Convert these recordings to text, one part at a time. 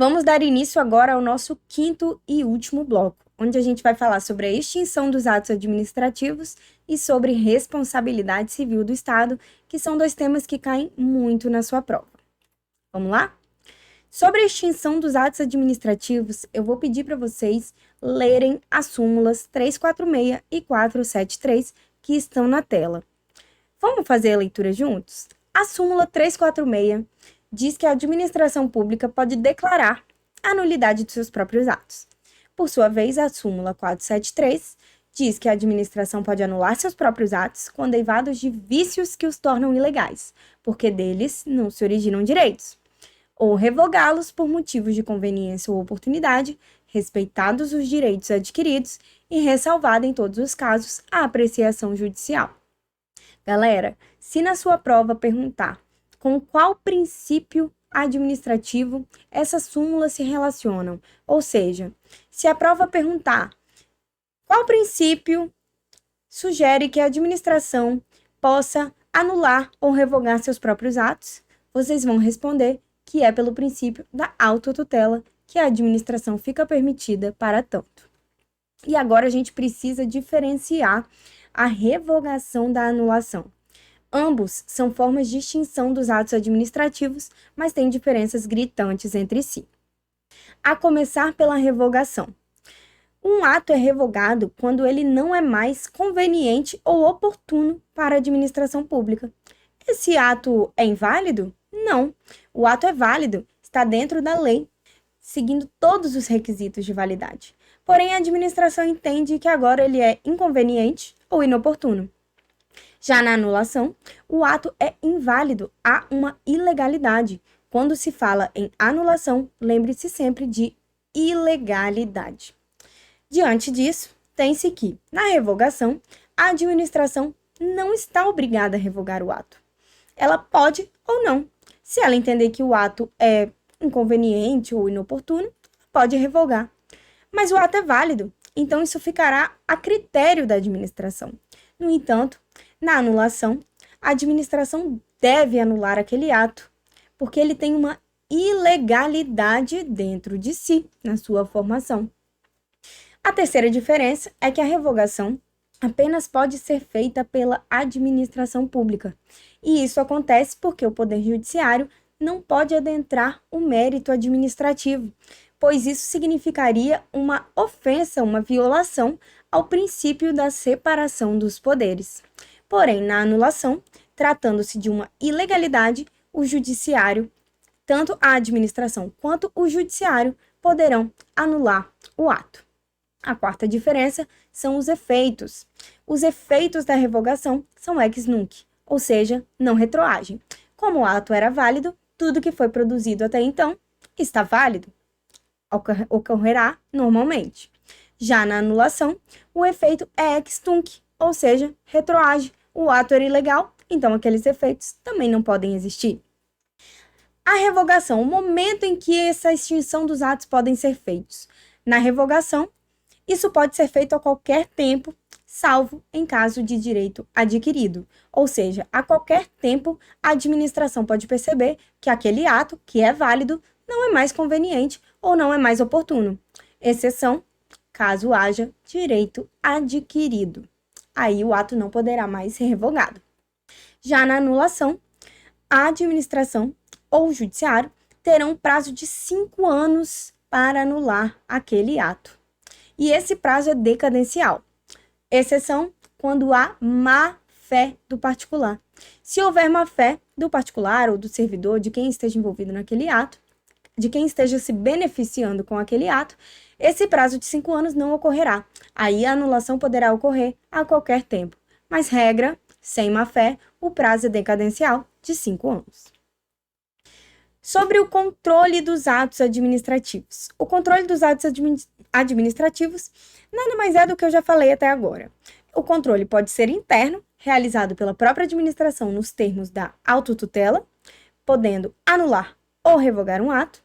Vamos dar início agora ao nosso quinto e último bloco, onde a gente vai falar sobre a extinção dos atos administrativos e sobre responsabilidade civil do Estado, que são dois temas que caem muito na sua prova. Vamos lá? Sobre a extinção dos atos administrativos, eu vou pedir para vocês lerem as súmulas 346 e 473 que estão na tela. Vamos fazer a leitura juntos? A súmula 346 diz que a administração pública pode declarar a nulidade de seus próprios atos. Por sua vez, a súmula 473 diz que a administração pode anular seus próprios atos quando derivados de vícios que os tornam ilegais, porque deles não se originam direitos, ou revogá-los por motivos de conveniência ou oportunidade, respeitados os direitos adquiridos e ressalvada em todos os casos a apreciação judicial. Galera, se na sua prova perguntar com qual princípio administrativo essas súmulas se relacionam, ou seja, se a prova perguntar qual princípio sugere que a administração possa anular ou revogar seus próprios atos, vocês vão responder que é pelo princípio da autotutela que a administração fica permitida para tanto. E agora a gente precisa diferenciar a revogação da anulação. Ambos são formas de extinção dos atos administrativos, mas têm diferenças gritantes entre si. A começar pela revogação. Um ato é revogado quando ele não é mais conveniente ou oportuno para a administração pública. Esse ato é inválido? Não. O ato é válido, está dentro da lei, seguindo todos os requisitos de validade. Porém, a administração entende que agora ele é inconveniente ou inoportuno. Já na anulação, o ato é inválido, há uma ilegalidade. Quando se fala em anulação, lembre-se sempre de ilegalidade. Diante disso, tem-se que, na revogação, a administração não está obrigada a revogar o ato. Ela pode ou não. Se ela entender que o ato é inconveniente ou inoportuno, pode revogar. Mas o ato é válido, então isso ficará a critério da administração. No entanto, na anulação, a administração deve anular aquele ato, porque ele tem uma ilegalidade dentro de si, na sua formação. A terceira diferença é que a revogação apenas pode ser feita pela administração pública, e isso acontece porque o Poder Judiciário não pode adentrar o mérito administrativo, pois isso significaria uma ofensa, uma violação ao princípio da separação dos poderes. Porém, na anulação, tratando-se de uma ilegalidade, o judiciário, tanto a administração quanto o judiciário, poderão anular o ato. A quarta diferença são os efeitos. Os efeitos da revogação são ex nunc, ou seja, não retroagem. Como o ato era válido, tudo que foi produzido até então está válido, ocorrerá normalmente. Já na anulação, o efeito é ex tunc, ou seja, retroage. O ato era ilegal, então aqueles efeitos também não podem existir. A revogação, o momento em que essa extinção dos atos podem ser feitos. Na revogação, isso pode ser feito a qualquer tempo, salvo em caso de direito adquirido. Ou seja, a qualquer tempo, a administração pode perceber que aquele ato, que é válido, não é mais conveniente ou não é mais oportuno. Exceção, caso haja direito adquirido. Aí o ato não poderá mais ser revogado. Já na anulação, a administração ou o judiciário terão um prazo de 5 anos para anular aquele ato. E esse prazo é decadencial. Exceção quando há má-fé do particular. Se houver má-fé do particular ou do servidor, de quem esteja envolvido naquele ato, de quem esteja se beneficiando com aquele ato, esse prazo de 5 anos não ocorrerá. Aí a anulação poderá ocorrer a qualquer tempo. Mas regra, sem má-fé, o prazo é decadencial de 5 anos. Sobre o controle dos atos administrativos. O controle dos atos administrativos nada mais é do que eu já falei até agora. O controle pode ser interno, realizado pela própria administração nos termos da autotutela, podendo anular ou revogar um ato,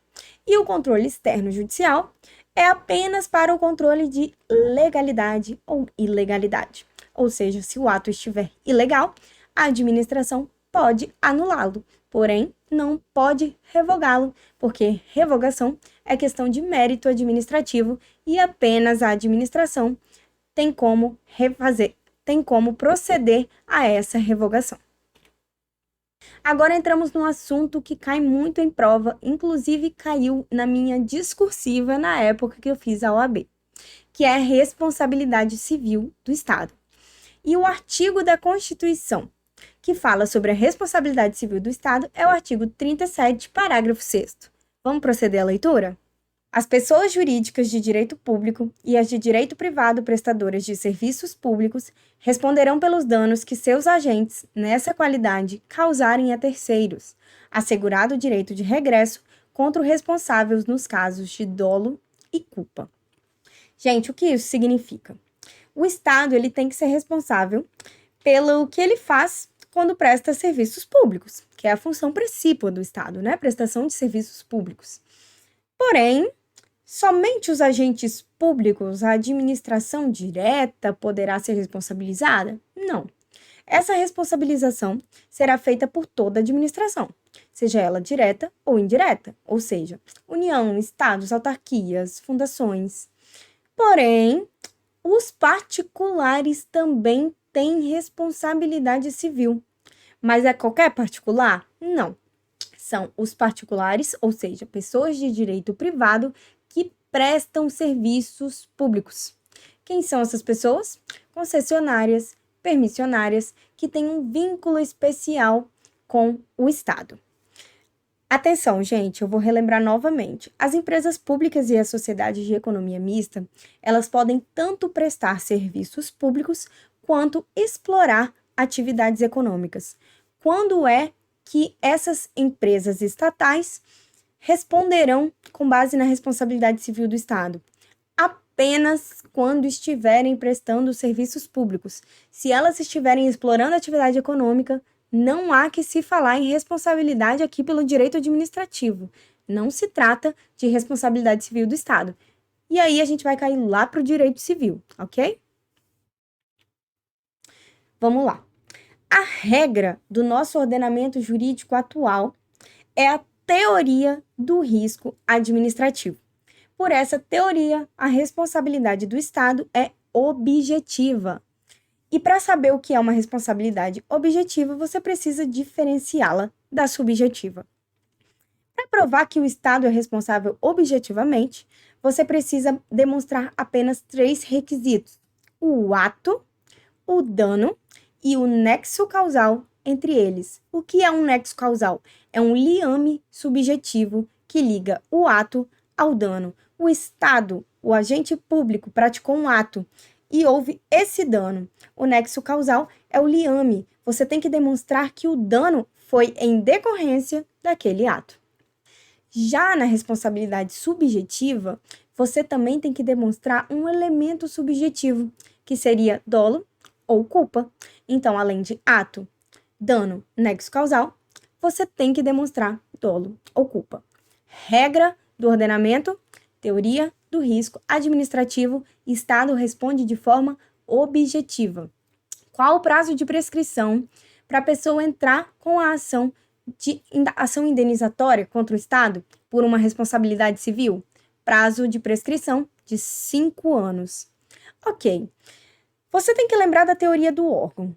e o controle externo judicial é apenas para o controle de legalidade ou ilegalidade. Ou seja, se o ato estiver ilegal, a administração pode anulá-lo, porém não pode revogá-lo, porque revogação é questão de mérito administrativo e apenas a administração tem como proceder a essa revogação. Agora entramos num assunto que cai muito em prova, inclusive caiu na minha discursiva na época que eu fiz a OAB, que é a responsabilidade civil do Estado. E o artigo da Constituição que fala sobre a responsabilidade civil do Estado é o artigo 37, parágrafo 6º. Vamos proceder à leitura? As pessoas jurídicas de direito público e as de direito privado prestadoras de serviços públicos responderão pelos danos que seus agentes, nessa qualidade, causarem a terceiros, assegurado o direito de regresso contra o responsável nos casos de dolo e culpa. Gente, o que isso significa? O Estado ele tem que ser responsável pelo que ele faz quando presta serviços públicos, que é a função principal do Estado, né? Prestação de serviços públicos. Porém, somente os agentes públicos, a administração direta poderá ser responsabilizada? Não. Essa responsabilização será feita por toda a administração, seja ela direta ou indireta, ou seja, União, estados, autarquias, fundações. Porém, os particulares também têm responsabilidade civil. Mas é qualquer particular? Não. São os particulares, ou seja, pessoas de direito privado que prestam serviços públicos. Quem são essas pessoas? Concessionárias, permissionárias, que têm um vínculo especial com o Estado. Atenção, gente, eu vou relembrar novamente. As empresas públicas e as sociedades de economia mista, elas podem tanto prestar serviços públicos quanto explorar atividades econômicas. Quando é que essas empresas estatais responderão com base na responsabilidade civil do Estado? Apenas quando estiverem prestando serviços públicos. Se elas estiverem explorando atividade econômica, não há que se falar em responsabilidade aqui pelo direito administrativo. Não se trata de responsabilidade civil do Estado. E aí a gente vai cair lá para o direito civil, ok? Vamos lá. A regra do nosso ordenamento jurídico atual é a teoria do risco administrativo. Por essa teoria, a responsabilidade do Estado é objetiva. E para saber o que é uma responsabilidade objetiva, você precisa diferenciá-la da subjetiva. Para provar que o Estado é responsável objetivamente, você precisa demonstrar apenas 3 requisitos: o ato, o dano e o nexo causal entre eles. O que é um nexo causal? É um liame subjetivo que liga o ato ao dano. O Estado, o agente público, praticou um ato e houve esse dano. O nexo causal é o liame. Você tem que demonstrar que o dano foi em decorrência daquele ato. Já na responsabilidade subjetiva, você também tem que demonstrar um elemento subjetivo, que seria dolo ou culpa. Então, além de ato, dano, nexo causal, você tem que demonstrar dolo ou culpa. Regra do ordenamento, teoria do risco administrativo, Estado responde de forma objetiva. Qual o prazo de prescrição para a pessoa entrar com a ação indenizatória contra o Estado por uma responsabilidade civil? Prazo de prescrição de 5 anos. Ok. Você tem que lembrar da teoria do órgão.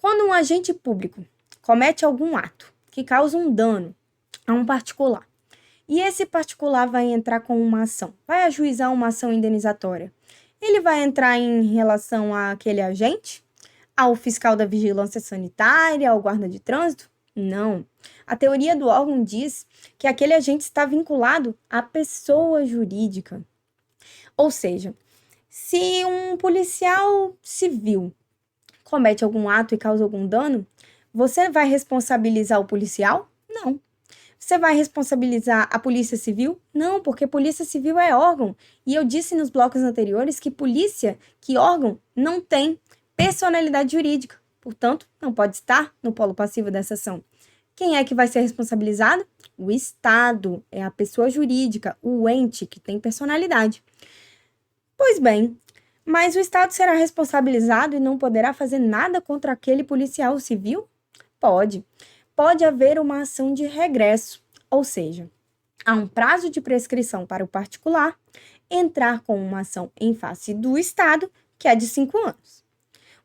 Quando um agente público comete algum ato que causa um dano a um particular, e esse particular vai entrar com uma ação, vai ajuizar uma ação indenizatória, ele vai entrar em relação àquele agente? Ao fiscal da vigilância sanitária, ao guarda de trânsito? Não. A teoria do órgão diz que aquele agente está vinculado à pessoa jurídica. Ou seja, se um policial civil comete algum ato e causa algum dano, você vai responsabilizar o policial? Não. Você vai responsabilizar a Polícia Civil? Não, porque Polícia Civil é órgão. E eu disse nos blocos anteriores que polícia, que órgão, não tem personalidade jurídica. Portanto, não pode estar no polo passivo dessa ação. Quem é que vai ser responsabilizado? O Estado, é a pessoa jurídica, o ente que tem personalidade. Pois bem, mas o Estado será responsabilizado e não poderá fazer nada contra aquele policial civil? Pode. pode haver uma ação de regresso, ou seja, há um prazo de prescrição para o particular entrar com uma ação em face do Estado, que é de 5 anos.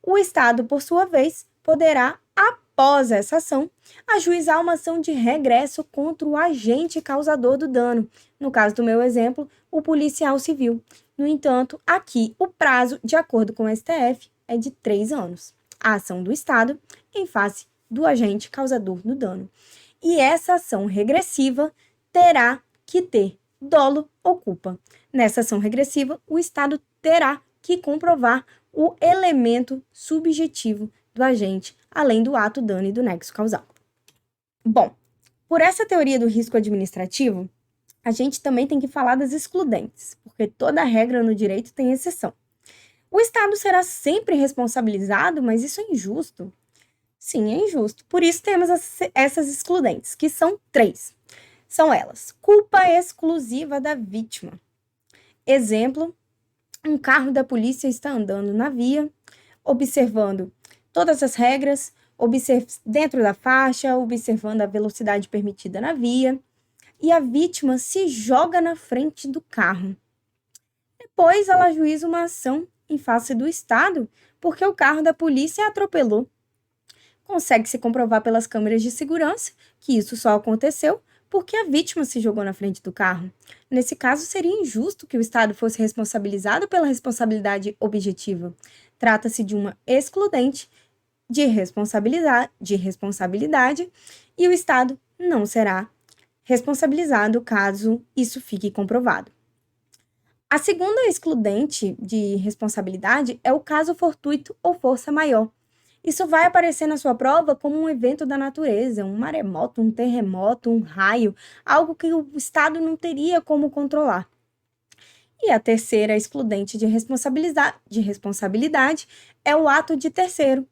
O Estado, por sua vez, poderá, após essa ação, ajuizar uma ação de regresso contra o agente causador do dano. No caso do meu exemplo, o policial civil. No entanto, aqui o prazo, de acordo com o STF, é de 3 anos. A ação do Estado em face do agente causador do dano. E essa ação regressiva terá que ter dolo ou culpa. Nessa ação regressiva, o Estado terá que comprovar o elemento subjetivo do agente, além do ato, dano e do nexo causal. Bom, por essa teoria do risco administrativo, a gente também tem que falar das excludentes, porque toda regra no direito tem exceção. O Estado será sempre responsabilizado, mas isso é injusto. Sim, é injusto. Por isso temos essas excludentes, que são 3. São elas: culpa exclusiva da vítima. Exemplo, um carro da polícia está andando na via, observando todas as regras, dentro da faixa, observando a velocidade permitida na via, e a vítima se joga na frente do carro. Depois ela ajuiza uma ação em face do Estado, porque o carro da polícia a atropelou. Consegue-se comprovar pelas câmeras de segurança que isso só aconteceu porque a vítima se jogou na frente do carro. Nesse caso, seria injusto que o Estado fosse responsabilizado pela responsabilidade objetiva. Trata-se de uma excludente de responsabilidade e o Estado não será responsabilizado caso isso fique comprovado. A segunda excludente de responsabilidade é o caso fortuito ou força maior. Isso vai aparecer na sua prova como um evento da natureza, um maremoto, um terremoto, um raio, algo que o Estado não teria como controlar. E a terceira excludente de responsabilidade é o ato de terceiro.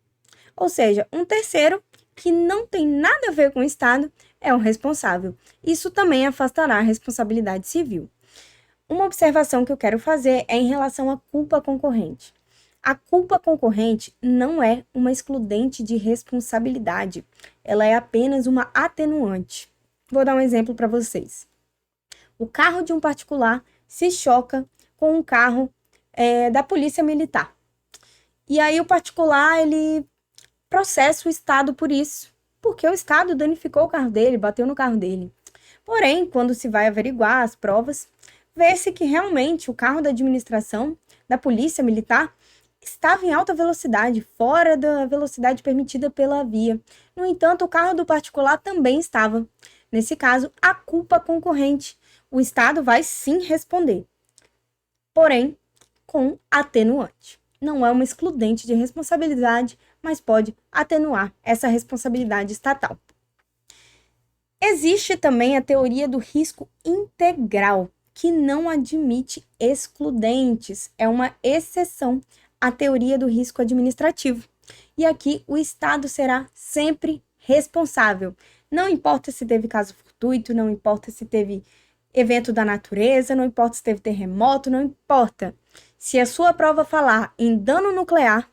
Ou seja, um terceiro que não tem nada a ver com o Estado é o responsável. Isso também afastará a responsabilidade civil. Uma observação que eu quero fazer é em relação à culpa concorrente. A culpa concorrente não é uma excludente de responsabilidade, ela é apenas uma atenuante. Vou dar um exemplo para vocês. O carro de um particular se choca com um carro da polícia militar. E aí o particular, ele processa o Estado por isso, porque o Estado danificou o carro dele, bateu no carro dele. Porém, quando se vai averiguar as provas, vê-se que realmente o carro da administração, da polícia militar, estava em alta velocidade, fora da velocidade permitida pela via. No entanto, o carro do particular também estava. Nesse caso, a culpa concorrente. O Estado vai sim responder, porém, com atenuante. Não é uma excludente de responsabilidade, mas pode atenuar essa responsabilidade estatal. Existe também a teoria do risco integral, que não admite excludentes. É uma exceção à teoria do risco administrativo. E aqui o Estado será sempre responsável. Não importa se teve caso fortuito, não importa se teve evento da natureza, não importa se teve terremoto, não importa. Se a sua prova falar em dano nuclear,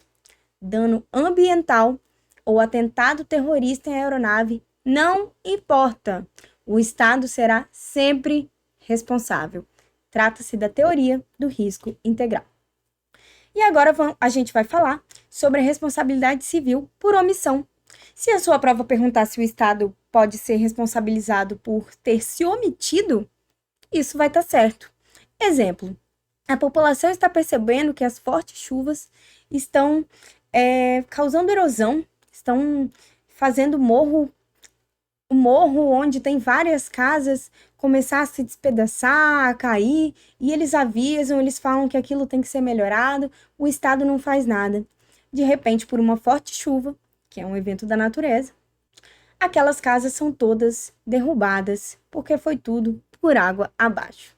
dano ambiental ou atentado terrorista em aeronave, não importa. O Estado será sempre responsável. Trata-se da teoria do risco integral. E agora a gente vai falar sobre a responsabilidade civil por omissão. Se a sua prova perguntar se o Estado pode ser responsabilizado por ter se omitido, isso vai estar certo. Exemplo, a população está percebendo que as fortes chuvas estão causando erosão, estão fazendo o morro onde tem várias casas começar a se despedaçar, a cair, e eles avisam, eles falam que aquilo tem que ser melhorado, o Estado não faz nada. De repente, por uma forte chuva, que é um evento da natureza, aquelas casas são todas derrubadas, porque foi tudo por água abaixo.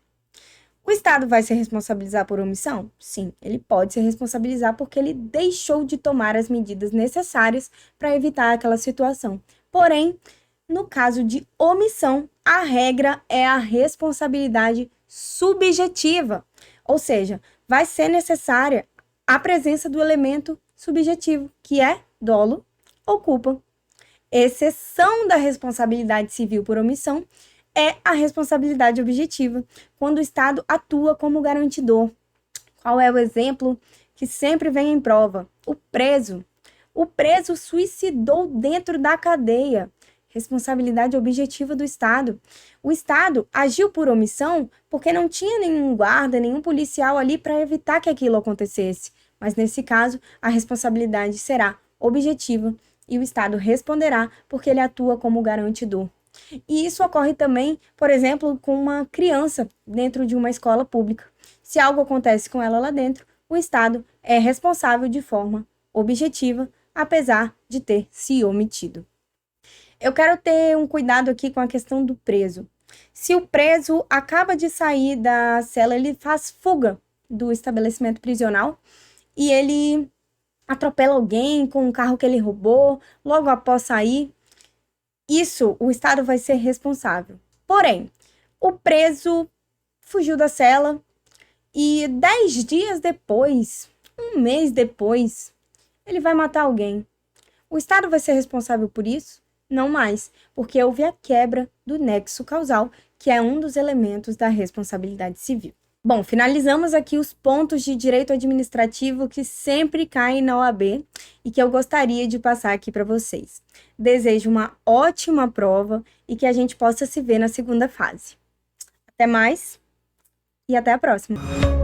O Estado vai se responsabilizar por omissão? Sim, ele pode se responsabilizar porque ele deixou de tomar as medidas necessárias para evitar aquela situação. Porém, no caso de omissão, a regra é a responsabilidade subjetiva, ou seja, vai ser necessária a presença do elemento subjetivo, que é dolo ou culpa. Exceção da responsabilidade civil por omissão é a responsabilidade objetiva, quando o Estado atua como garantidor. Qual é o exemplo que sempre vem em prova? O preso. O preso suicidou dentro da cadeia. Responsabilidade objetiva do Estado. O Estado agiu por omissão porque não tinha nenhum guarda, nenhum policial ali para evitar que aquilo acontecesse. Mas nesse caso, a responsabilidade será objetiva e o Estado responderá porque ele atua como garantidor. E isso ocorre também, por exemplo, com uma criança dentro de uma escola pública. Se algo acontece com ela lá dentro, o Estado é responsável de forma objetiva, apesar de ter se omitido. Eu quero ter um cuidado aqui com a questão do preso. Se o preso acaba de sair da cela, ele faz fuga do estabelecimento prisional e ele atropela alguém com um carro que ele roubou, logo após sair, isso o Estado vai ser responsável. Porém, o preso fugiu da cela e 10 dias depois, um mês depois, ele vai matar alguém. O Estado vai ser responsável por isso? Não mais, porque houve a quebra do nexo causal, que é um dos elementos da responsabilidade civil. Bom, finalizamos aqui os pontos de direito administrativo que sempre caem na OAB e que eu gostaria de passar aqui para vocês. Desejo uma ótima prova e que a gente possa se ver na segunda fase. Até mais e até a próxima!